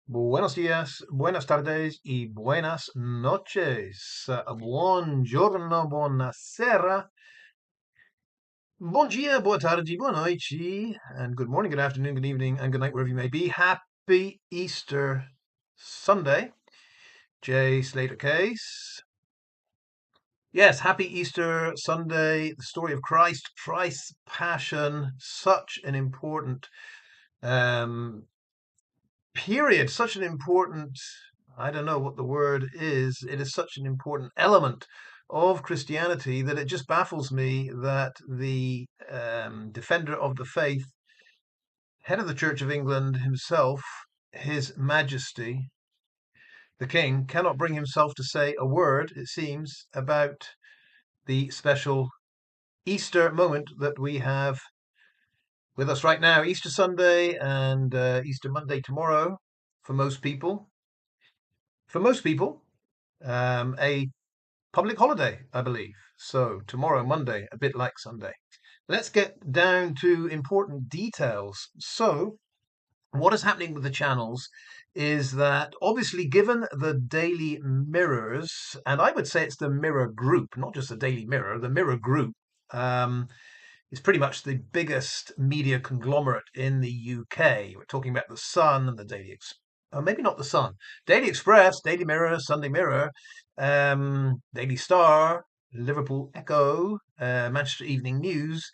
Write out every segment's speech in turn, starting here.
Buenos días, buenas tardes y buenas noches. Buongiorno, buonasera, bon dia, boa tarde, boa noite, and good morning, good afternoon, good evening, and good night, wherever you may be. Happy Easter Sunday. J. Slater Case. Yes, happy Easter Sunday. The story of Christ's passion, such an important um, period, such an important, I don't know what the word is, it is such an important element of Christianity that it just baffles me that the defender of the faith, head of the Church of England himself, His Majesty, the King, cannot bring himself to say a word, it seems, about the special Easter moment that we have with us right now, Easter Sunday and Easter Monday tomorrow for most people. For most people, a public holiday, I believe. So tomorrow, Monday, a bit like Sunday. Let's get down to important details. So, what is happening with the channels is that obviously, given the Daily Mirrors, and I would say it's the Mirror Group, not just the Daily Mirror, the Mirror Group um, is pretty much the biggest media conglomerate in the UK. We're talking about the Sun and the maybe not the Sun, Daily Express, Daily Mirror, Sunday Mirror, Daily Star, Liverpool Echo, Manchester Evening News.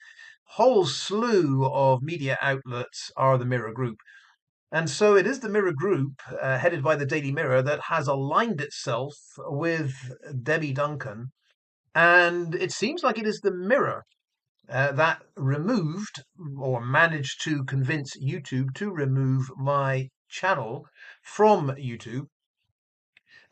Whole slew of media outlets are the Mirror Group. And so it is the Mirror Group, headed by the Daily Mirror, that has aligned itself with Debbie Duncan. And it seems like it is the Mirror that removed or managed to convince YouTube to remove my channel from YouTube.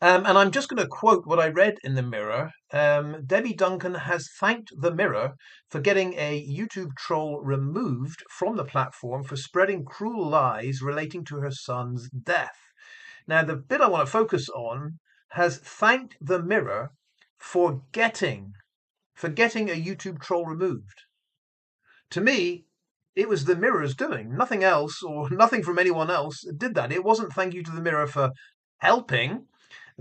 And I'm just going to quote what I read in the Mirror. Debbie Duncan has thanked the Mirror for getting a YouTube troll removed from the platform for spreading cruel lies relating to her son's death. Now, the bit I want to focus on has thanked the Mirror for getting a YouTube troll removed. To me, it was the Mirror's doing. Nothing else or nothing from anyone else did that. It wasn't thank you to the Mirror for helping.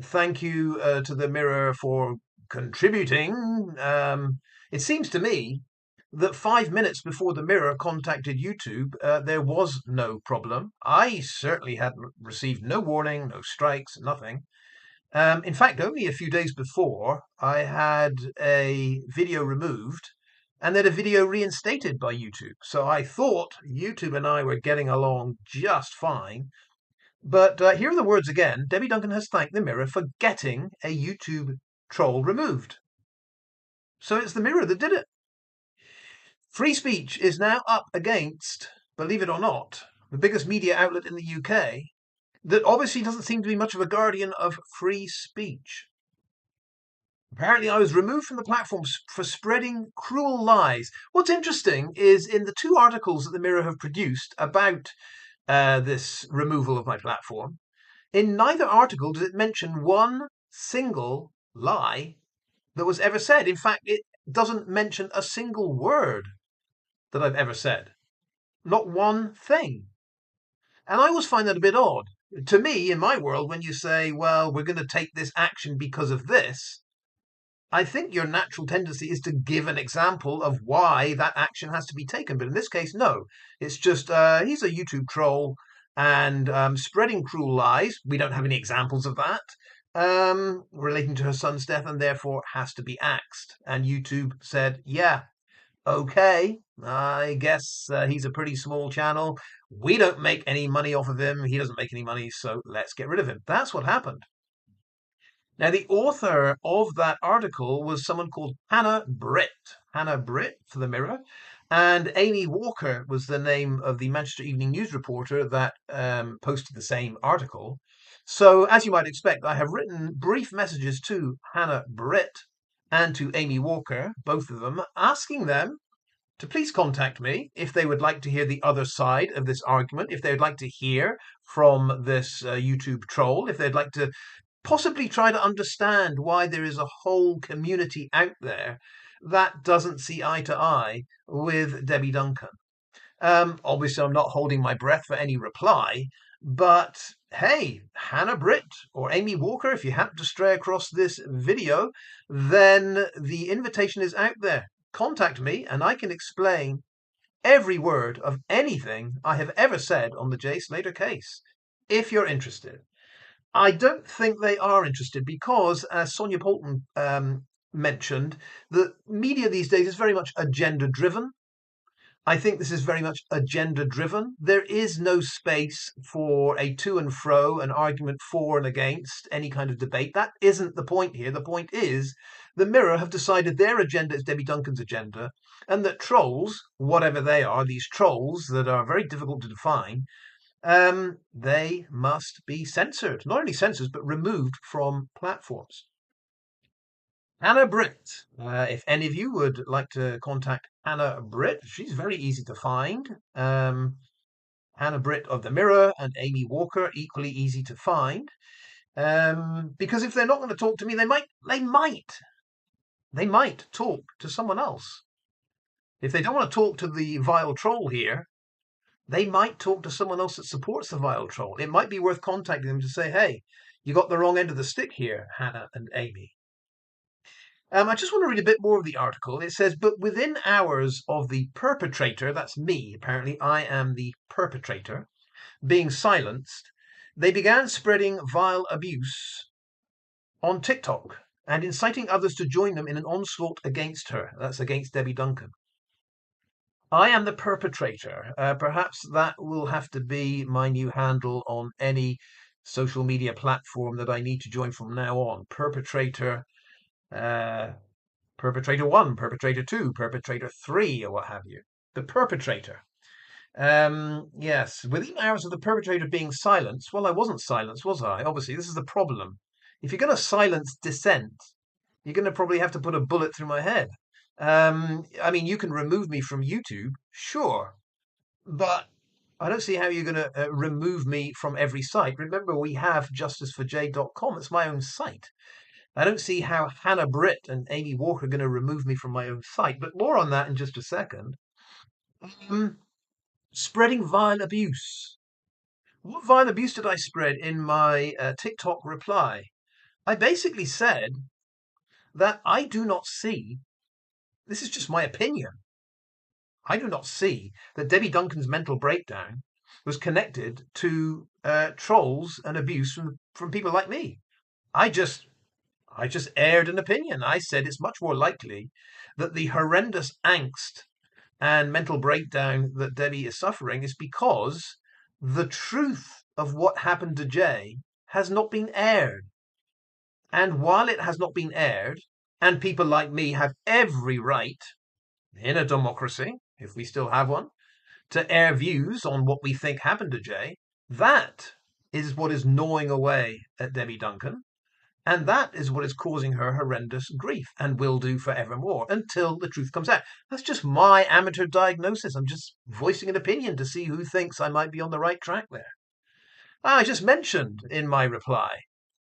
Thank you to the Mirror for contributing. It seems to me that 5 minutes before the Mirror contacted YouTube, there was no problem. I certainly had received no warning, no strikes, nothing. In fact, only a few days before, I had a video removed and then a video reinstated by YouTube. So I thought YouTube and I were getting along just fine. But here are the words again. Debbie Duncan has thanked the Mirror for getting a YouTube troll removed. So it's the Mirror that did it. Free speech is now up against, believe it or not, the biggest media outlet in the UK that obviously doesn't seem to be much of a guardian of free speech. Apparently, I was removed from the platform for spreading cruel lies. What's interesting is in the two articles that the Mirror have produced about this removal of my platform, in neither article does it mention one single lie that was ever said. In fact, it doesn't mention a single word that I've ever said. Not one thing. And I always find that a bit odd. To me, in my world, when you say, well, we're going to take this action because of this, I think your natural tendency is to give an example of why that action has to be taken. But in this case, no. It's just he's a YouTube troll and spreading cruel lies. We don't have any examples of that relating to her son's death and therefore has to be axed. And YouTube said, yeah, okay, I guess he's a pretty small channel. We don't make any money off of him. He doesn't make any money, so let's get rid of him. That's what happened. Now, the author of that article was someone called Hannah Britt. Hannah Britt for the Mirror. And Amy Walker was the name of the Manchester Evening News reporter that posted the same article. So, as you might expect, I have written brief messages to Hannah Britt and to Amy Walker, both of them, asking them to please contact me if they would like to hear the other side of this argument, if they would like to hear from this YouTube troll, if they'd like to possibly try to understand why there is a whole community out there that doesn't see eye to eye with Debbie Duncan. Obviously, I'm not holding my breath for any reply, But hey, Hannah Britt or Amy Walker, if you happen to stray across this video, then the invitation is out there. Contact me and I can explain every word of anything I have ever said on the Jay Slater case, if you're interested. I don't think they are interested because, as Sonia Poulton mentioned, the media these days is very much agenda driven. I think this is very much agenda driven. There is no space for a to and fro, an argument for and against, any kind of debate. That isn't the point here. The point is the Mirror have decided their agenda is Debbie Duncan's agenda, and that trolls, whatever they are, these trolls that are very difficult to define, they must be censored. Not only censored, but removed from platforms. Hannah Britt. If any of you would like to contact Hannah Britt, she's very easy to find. Hannah Britt of The Mirror and Amy Walker, equally easy to find. Because if they're not going to talk to me, they might talk to someone else. If they don't want to talk to the vile troll here, they might talk to someone else that supports the vile troll. It might be worth contacting them to say, hey, you got the wrong end of the stick here, Hannah and Amy. I just want to read a bit more of the article. It says, but within hours of the perpetrator, that's me, apparently I am the perpetrator, being silenced, they began spreading vile abuse on TikTok and inciting others to join them in an onslaught against her. That's against Debbie Duncan. I am the perpetrator. Perhaps that will have to be my new handle on any social media platform that I need to join from now on. Perpetrator. Perpetrator 1, Perpetrator 2, Perpetrator 3, or what have you. The perpetrator. Yes, within hours of the perpetrator being silenced, well, I wasn't silenced, was I? Obviously, this is the problem. If you're going to silence dissent, you're going to probably have to put a bullet through my head. I mean, you can remove me from YouTube, sure, but I don't see how you're going to remove me from every site. Remember, we have justiceforj.com. It's my own site. I don't see how Hannah Britt and Amy Walker are going to remove me from my own site, but more on that in just a second. Spreading vile abuse. What vile abuse did I spread in my TikTok reply? I basically said that I do not see, this is just my opinion, I do not see that Debbie Duncan's mental breakdown was connected to trolls and abuse from people like me. I just aired an opinion. I said it's much more likely that the horrendous angst and mental breakdown that Debbie is suffering is because the truth of what happened to Jay has not been aired. And while it has not been aired, and people like me have every right in a democracy, if we still have one, to air views on what we think happened to Jay, that is what is gnawing away at Debbie Duncan. And that is what is causing her horrendous grief and will do forevermore until the truth comes out. That's just my amateur diagnosis. I'm just voicing an opinion to see who thinks I might be on the right track there. I just mentioned in my reply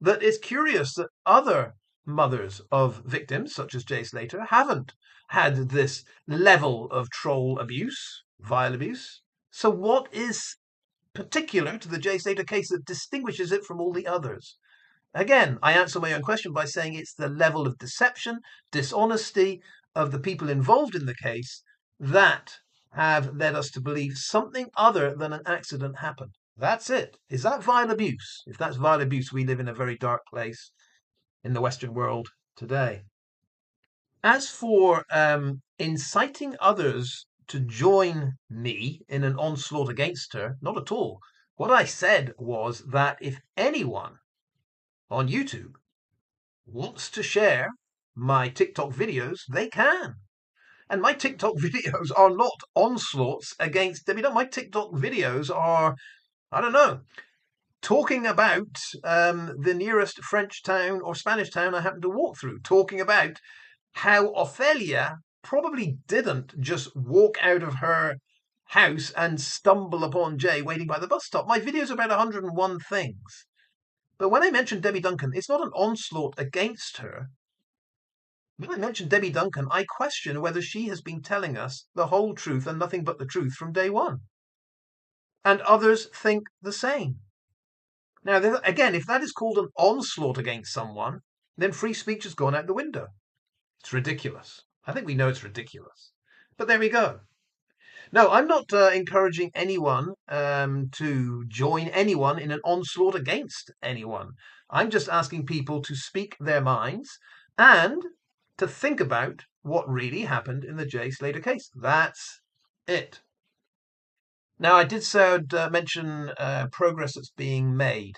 that it's curious that other mothers of victims, such as Jay Slater, haven't had this level of troll abuse, vile abuse. So what is particular to the Jay Slater case that distinguishes it from all the others? Again, I answer my own question by saying it's the level of deception, dishonesty of the people involved in the case that have led us to believe something other than an accident happened. That's it. Is that vile abuse? If that's vile abuse, we live in a very dark place in the Western world today. As for inciting others to join me in an onslaught against her, not at all. What I said was that if anyone on YouTube wants to share my TikTok videos, they can. And my TikTok videos are not onslaughts against Debbie Duncan. My TikTok videos are, I don't know, talking about the nearest French town or Spanish town I happen to walk through, talking about how Ophelia probably didn't just walk out of her house and stumble upon Jay waiting by the bus stop. My videos are about 101 things. But when I mention Debbie Duncan, it's not an onslaught against her. When I mention Debbie Duncan, I question whether she has been telling us the whole truth and nothing but the truth from day one. And others think the same. Now, again, if that is called an onslaught against someone, then free speech has gone out the window. It's ridiculous. I think we know it's ridiculous. But there we go. No, I'm not encouraging anyone to join anyone in an onslaught against anyone. I'm just asking people to speak their minds and to think about what really happened in the Jay Slater case. That's it. Now, I did say I'd mention progress that's being made.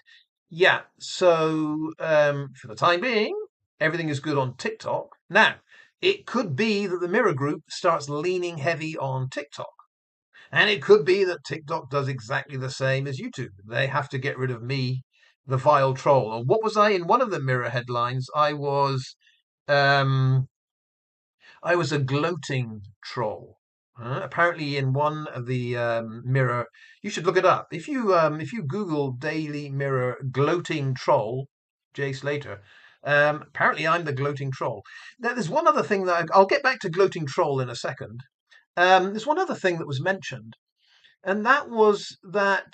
Yeah, so for the time being, everything is good on TikTok. Now, it could be that the Mirror Group starts leaning heavy on TikTok. And it could be that TikTok does exactly the same as YouTube. They have to get rid of me, the vile troll. Or what was I in one of the Mirror headlines? Um, I was a gloating troll. Apparently, in one of the Mirror, you should look it up. If you Google Daily Mirror gloating troll, Jay Slater, apparently I'm the gloating troll. Now, there's one other thing that I'll get back to gloating troll in a second. There's one other thing that was mentioned, and that was that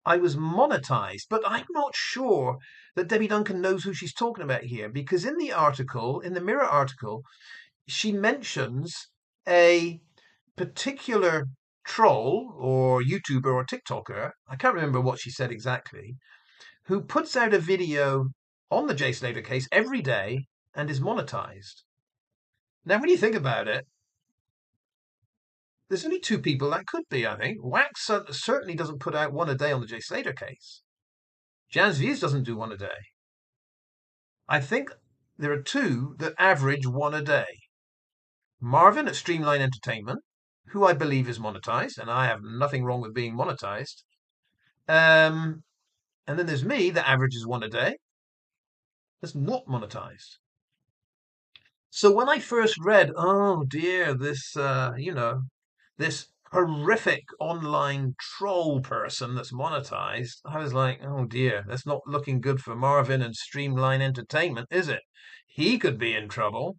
I was monetized. But I'm not sure that Debbie Duncan knows who she's talking about here, because in the article, in the Mirror article, she mentions a particular troll or YouTuber or TikToker, I can't remember what she said exactly, who puts out a video on the Jay Slater case every day and is monetized. Now, when you think about it, there's only two people that could be, I think. Wax certainly doesn't put out one a day on the Jay Slater case. Jan's Views doesn't do one a day. I think there are two that average one a day. Marvin at Streamline Entertainment, who I believe is monetized, and I have nothing wrong with being monetized. And then there's me that averages one a day. That's not monetized. So when I first read, oh dear, this horrific online troll person that's monetized, I was like, oh dear, that's not looking good for Marvin and Streamline Entertainment, is it? He could be in trouble.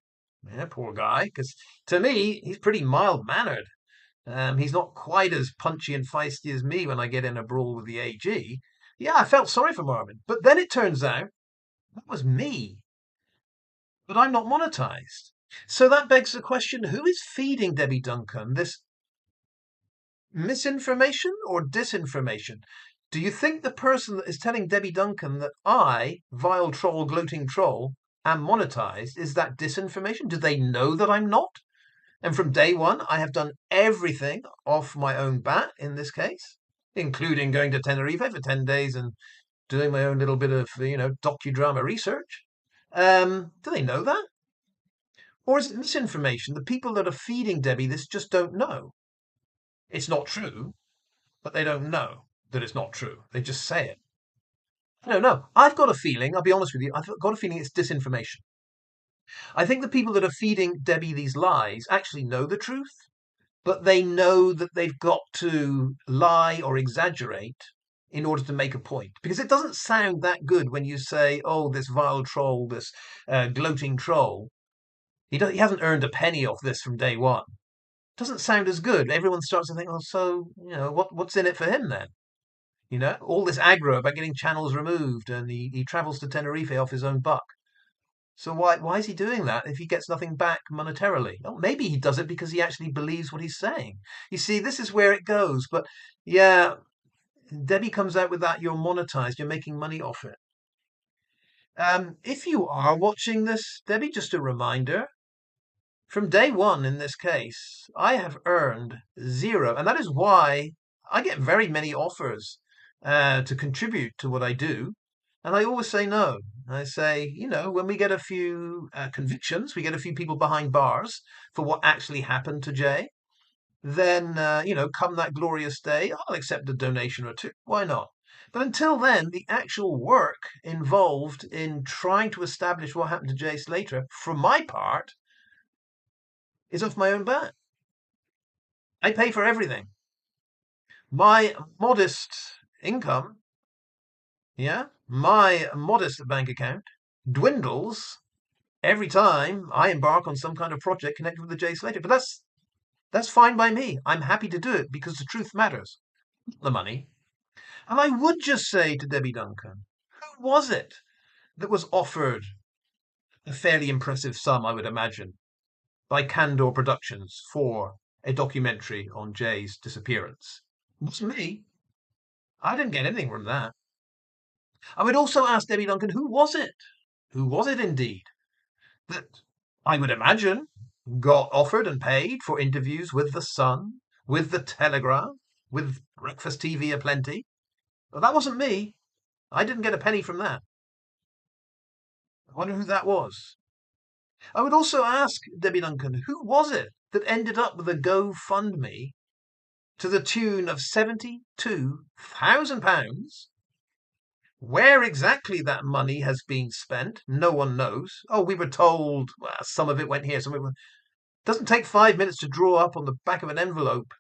Yeah, poor guy, because to me, he's pretty mild-mannered. He's not quite as punchy and feisty as me when I get in a brawl with the AG. Yeah, I felt sorry for Marvin. But then it turns out that was me, but I'm not monetized. So that begs the question, who is feeding Debbie Duncan this misinformation or disinformation? Do you think the person that is telling Debbie Duncan that I, vile troll, gloating troll, am monetized, is that disinformation? Do they know that I'm not? And from day one, I have done everything off my own bat in this case, including going to Tenerife for 10 days and doing my own little bit of, docudrama research. Do they know that? Or is it misinformation? The people that are feeding Debbie this just don't know. It's not true, but they don't know that it's not true. They just say it. I don't know. I've got a feeling, I'll be honest with you, I've got a feeling it's disinformation. I think the people that are feeding Debbie these lies actually know the truth, but they know that they've got to lie or exaggerate in order to make a point. Because it doesn't sound that good when you say, oh, this vile troll, this gloating troll, he hasn't earned a penny off this from day one. Doesn't sound as good. Everyone starts to think, oh, so, what's in it for him then? All this aggro about getting channels removed, and he travels to Tenerife off his own buck. So why is he doing that if he gets nothing back monetarily? Oh, maybe he does it because he actually believes what he's saying. You see, this is where it goes. But yeah, Debbie comes out with that, you're monetized, you're making money off it. If you are watching this, Debbie, just a reminder, from day one in this case, I have earned zero. And that is why I get very many offers to contribute to what I do. And I always say no. I say, when we get a few convictions, we get a few people behind bars for what actually happened to Jay, then, come that glorious day, I'll accept a donation or two. Why not? But until then, the actual work involved in trying to establish what happened to Jay Slater, for my part, is off my own bat. I pay for everything. My modest income, yeah, my modest bank account dwindles every time I embark on some kind of project connected with the Jay Slater. But that's fine by me. I'm happy to do it because the truth matters, the money. And I would just say to Debbie Duncan, who was it that was offered a fairly impressive sum, I would imagine, by Candor Productions for a documentary on Jay's disappearance? It wasn't me. I didn't get anything from that. I would also ask Debbie Duncan, who was it? Who was it indeed that I would imagine got offered and paid for interviews with The Sun, with The Telegraph, with Breakfast TV aplenty? Well, that wasn't me. I didn't get a penny from that. I wonder who that was. I would also ask Debbie Duncan, who was it that ended up with a GoFundMe to the tune of £72,000? Where exactly that money has been spent, no one knows. Oh, we were told well, some of it went here, some of it went. Doesn't take 5 minutes to draw up on the back of an envelope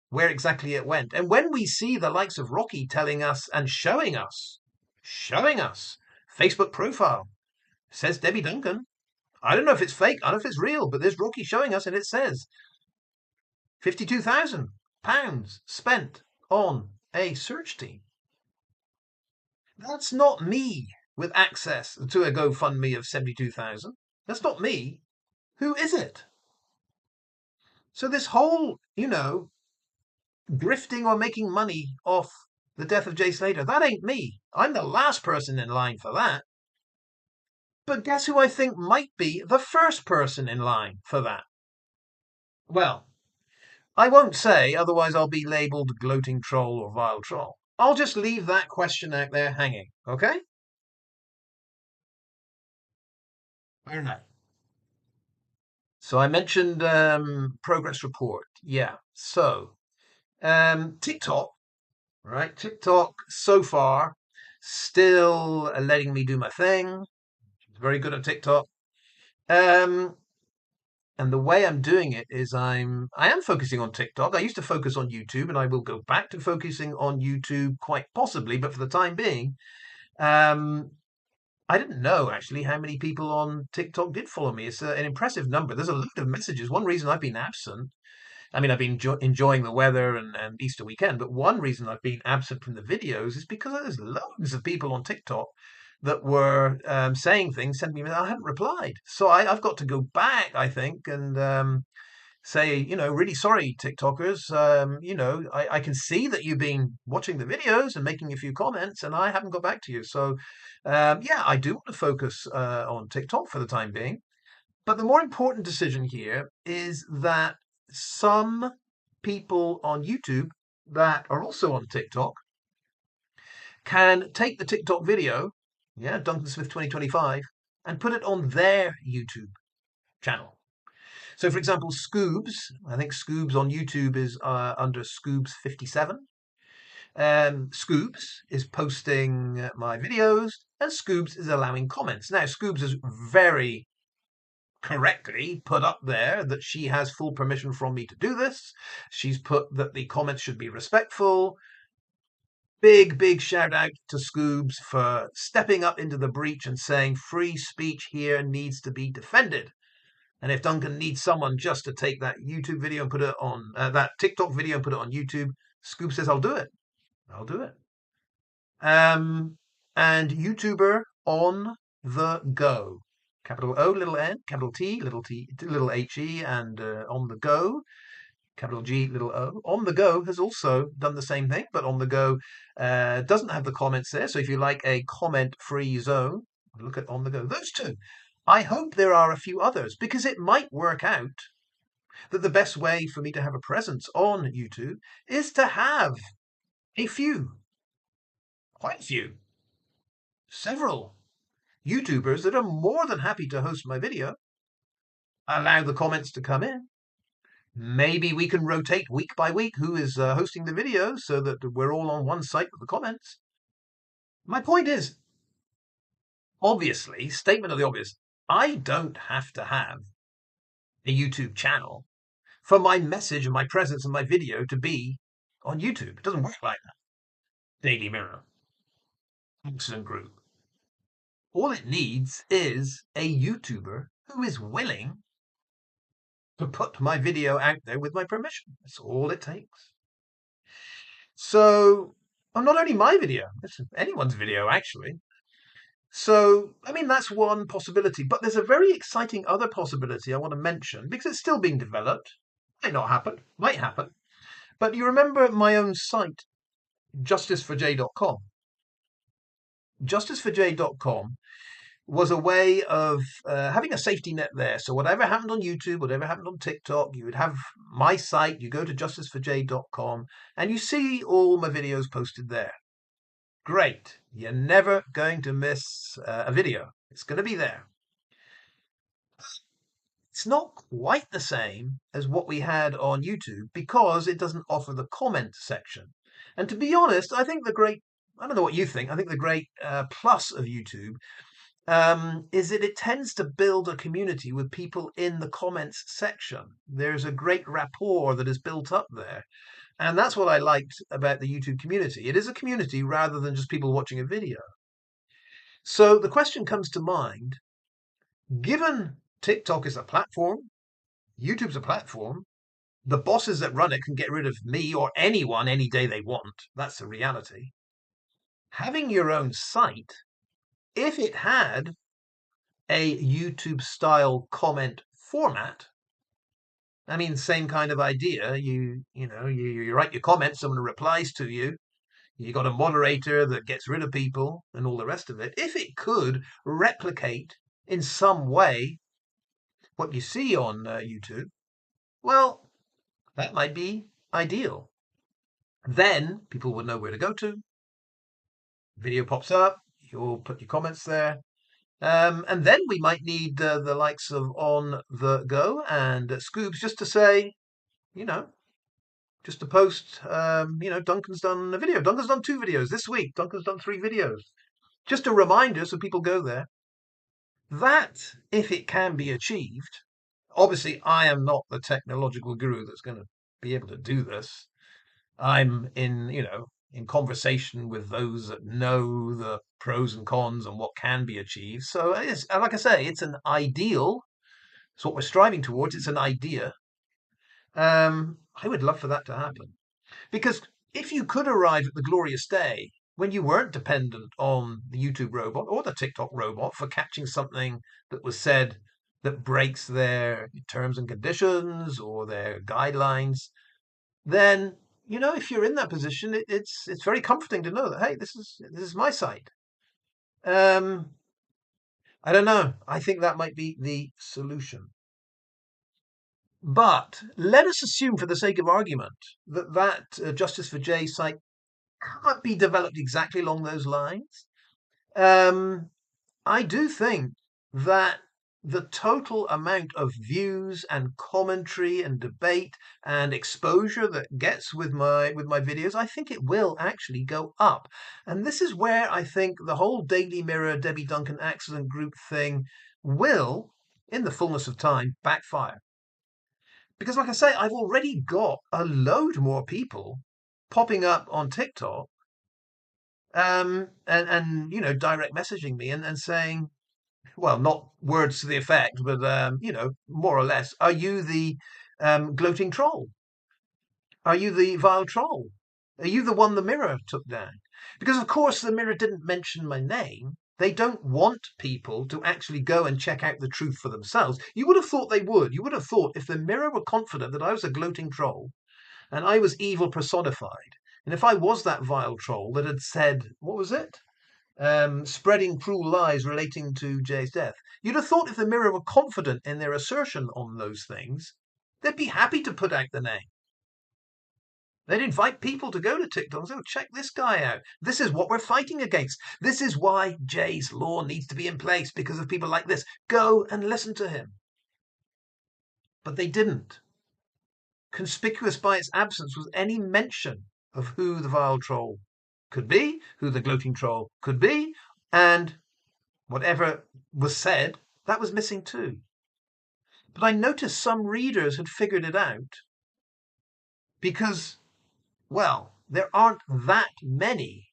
where exactly it went. And when we see the likes of Rocky telling us and showing us Facebook profile, says Debbie Duncan. I don't know if it's fake, I don't know if it's real, but there's Rocky showing us and it says £52,000 spent on a search team. That's not me with access to a GoFundMe of 72,000. That's not me. Who is it? So this whole, grifting or making money off the death of Jay Slater, that ain't me. I'm the last person in line for that. But guess who I think might be the first person in line for that? Well, I won't say, otherwise I'll be labelled gloating troll or vile troll. I'll just leave that question out there hanging, okay? All right. So I mentioned progress report. Yeah. So TikTok, right? TikTok so far still letting me do my thing. Very good at TikTok. Um, and the way I'm doing it is I am focusing on TikTok. I used to focus on YouTube, and I will go back to focusing on YouTube quite possibly. But for the time being, um, I didn't know actually how many people on TikTok did follow me. It's an impressive number. There's a lot of messages. One reason I've been absent, I mean, I've been enjoying the weather and Easter weekend, but one reason I've been absent from the videos is because there's loads of people on TikTok that were saying things, sending me, I haven't replied. So I've got to go back, I think, and say, really sorry, TikTokers. I can see that you've been watching the videos and making a few comments, and I haven't got back to you. So, yeah, I do want to focus on TikTok for the time being. But the more important decision here is that some people on YouTube that are also on TikTok can take the TikTok video, yeah, Duncan Smith 2025, and put it on their YouTube channel. So, for example, Scoobs, I think Scoobs on YouTube is under Scoobs57. Scoobs is posting my videos, and Scoobs is allowing comments. Now, Scoobs is very correctly put up there that she has full permission from me to do this. She's put that the comments should be respectful. Big shout out to Scoobs for stepping up into the breach and saying free speech here needs to be defended. And if Duncan needs someone just to take that YouTube video and put it on, that TikTok video and put it on YouTube, Scoop says, I'll do it. I'll do it. And YouTuber on the go. Capital O, little n, capital T, little he, and on the go, capital G, little o. On the go has also done the same thing, but on the go doesn't have the comments there. So if you like a comment-free zone, look at on the go. Those two. I hope there are a few others because it might work out that the best way for me to have a presence on YouTube is to have a few, quite a few, several YouTubers that are more than happy to host my video, allow the comments to come in. Maybe we can rotate week by week who is hosting the video so that we're all on one site with the comments. My point is, obviously, statement of the obvious, I don't have to have a YouTube channel for my message and my presence and my video to be on YouTube. It doesn't work like that. Daily Mirror, Accident Group. All it needs is a YouTuber who is willing to put my video out there with my permission. That's all it takes. So not only my video, it's anyone's video, actually. So, I mean, that's one possibility. But there's a very exciting other possibility I want to mention because it's still being developed. Might not happen, might happen. But you remember my own site, justiceforj.com? Justiceforj.com was a way of having a safety net there. So whatever happened on YouTube, whatever happened on TikTok, you would have my site. You go to justiceforj.com and you see all my videos posted there. Great. You're never going to miss a video. It's going to be there. It's not quite the same as what we had on YouTube because it doesn't offer the comment section. And to be honest, I think I don't know what you think, I think the great plus of YouTube is that it tends to build a community with people in the comments section. There's a great rapport that is built up there. And that's what I liked about the YouTube community. It is a community rather than just people watching a video. So the question comes to mind, given TikTok is a platform, YouTube's a platform, the bosses that run it can get rid of me or anyone any day they want. That's the reality. Having your own site, if it had a YouTube style comment format, I mean, same kind of idea. You write your comments, someone replies to you. You got a moderator that gets rid of people and all the rest of it. If it could replicate in some way what you see on YouTube, well, that might be ideal. Then people would know where to go to. Video pops up. You'll put your comments there. And then we might need the likes of On the Go and Scoobs just to say, you know, just to post, Duncan's done a video. Duncan's done 2 videos this week. Duncan's done 3 videos. Just a reminder so people go there. That, if it can be achieved, obviously I am not the technological guru that's going to be able to do this. I'm in conversation with those that know the pros and cons and what can be achieved. So it's, like I say, it's an ideal. It's what we're striving towards. It's an idea. I would love for that to happen because if you could arrive at the glorious day when you weren't dependent on the YouTube robot or the TikTok robot for catching something that was said that breaks their terms and conditions or their guidelines, then if you're in that position, it's very comforting to know that hey, this is my site. Um, I don't know. I think that might be the solution. But let us assume, for the sake of argument, that Justice for J site can't be developed exactly along those lines. Um, I do think that the total amount of views and commentary and debate and exposure that gets with my videos, I think it will actually go up. And this is where I think the whole Daily Mirror, Debbie Duncan accident group thing will, in the fullness of time, backfire. Because like I say, I've already got a load more people popping up on TikTok and direct messaging me and saying, well, not words to the effect, but more or less, are you the gloating troll? Are you the vile troll? Are you the one the Mirror took down? Because of course the Mirror didn't mention my name. They don't want people to actually go and check out the truth for themselves. You would have thought they would. You would have thought if the Mirror were confident that I was a gloating troll and I was evil personified, and if I was that vile troll that had said, what was it? Spreading cruel lies relating to Jay's death. You'd have thought if the Mirror were confident in their assertion on those things, they'd be happy to put out the name. They'd invite people to go to TikTok and say, oh, check this guy out. This is what we're fighting against. This is why Jay's law needs to be in place because of people like this. Go and listen to him. But they didn't. Conspicuous by its absence was any mention of who the vile troll could be, who the gloating troll could be, and whatever was said, that was missing too. But I noticed some readers had figured it out because, well, there aren't that many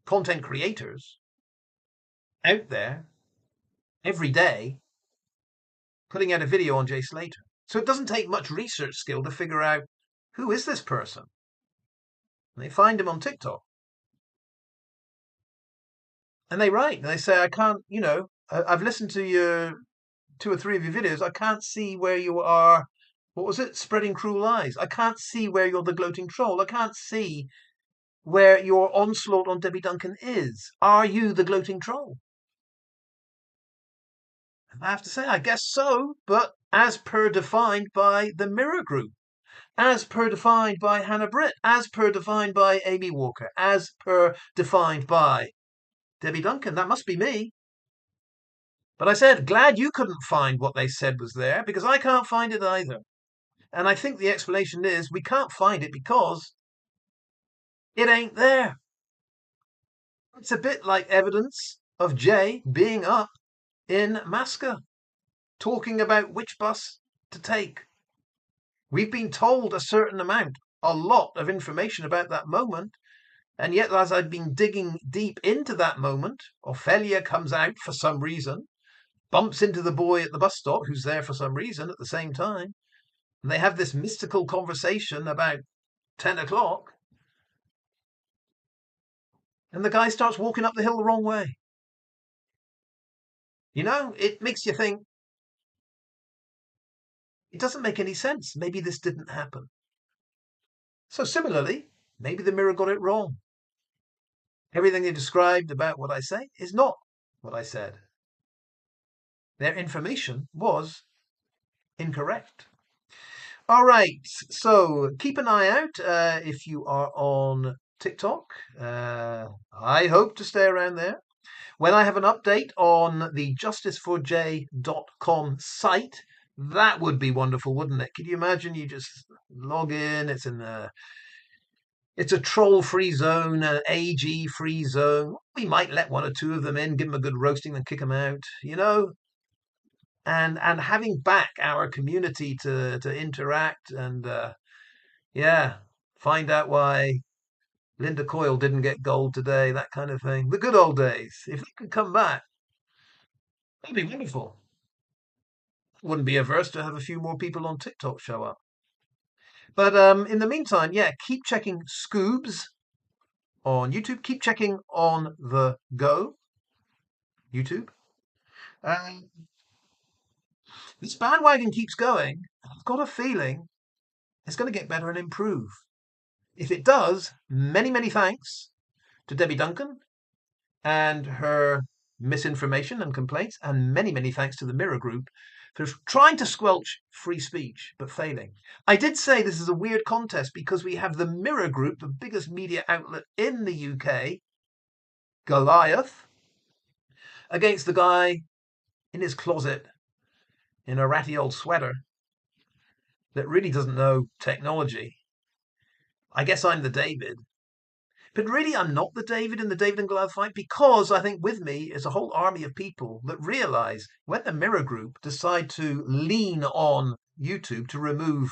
content creators out there every day putting out a video on Jay Slater. So it doesn't take much research skill to figure out who is this person. And they find him on TikTok. And they write, and they say, I can't, I've listened to your two or three of your videos. I can't see where you are. What was it? Spreading cruel lies. I can't see where you're the gloating troll. I can't see where your onslaught on Debbie Duncan is. Are you the gloating troll? And I have to say, I guess so, but as per defined by the Mirror Group, as per defined by Hannah Britt, as per defined by Amy Walker, as per defined by Debbie Duncan. That must be me. But I said, glad you couldn't find what they said was there because I can't find it either. And I think the explanation is we can't find it because it ain't there. It's a bit like evidence of Jay being up in Masca, talking about which bus to take. We've been told a certain amount, a lot of information about that moment. And yet, as I've been digging deep into that moment, Ophelia comes out for some reason, bumps into the boy at the bus stop who's there for some reason at the same time. And they have this mystical conversation about 10 o'clock. And the guy starts walking up the hill the wrong way. It makes you think, it doesn't make any sense. Maybe this didn't happen. So similarly, maybe the mirror got it wrong. Everything they described about what I say is not what I said. Their information was incorrect. All right, so keep an eye out if you are on TikTok. I hope to stay around there. When I have an update on the justiceforj.com site, that would be wonderful, wouldn't it? Could you imagine you just log in, it's a troll-free zone, an AG-free zone. We might let one or two of them in, give them a good roasting, then kick them out, and having back our community to interact and find out why Linda Coyle didn't get gold today, that kind of thing. The good old days. If they could come back, that'd be wonderful. Wouldn't be averse to have a few more people on TikTok show up. But in the meantime, keep checking Scoobs on YouTube. Keep checking on the Go YouTube. This bandwagon keeps going. I've got a feeling it's going to get better and improve. If it does, many, many thanks to Debbie Duncan and her misinformation and complaints, and many, many thanks to the Mirror Group for trying to squelch free speech, but failing. I did say this is a weird contest because we have the Mirror Group, the biggest media outlet in the UK, Goliath, against the guy in his closet in a ratty old sweater that really doesn't know technology. I guess I'm the David. But really, I'm not the David in the David and Goliath fight because I think with me is a whole army of people that realize when the Mirror Group decide to lean on YouTube to remove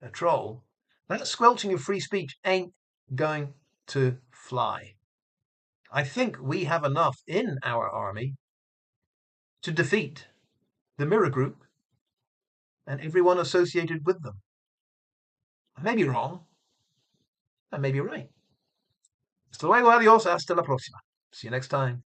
a troll, that squelching of free speech ain't going to fly. I think we have enough in our army to defeat the Mirror Group and everyone associated with them. I may be wrong. I may be right. Hasta luego, adios, hasta la próxima. See you next time.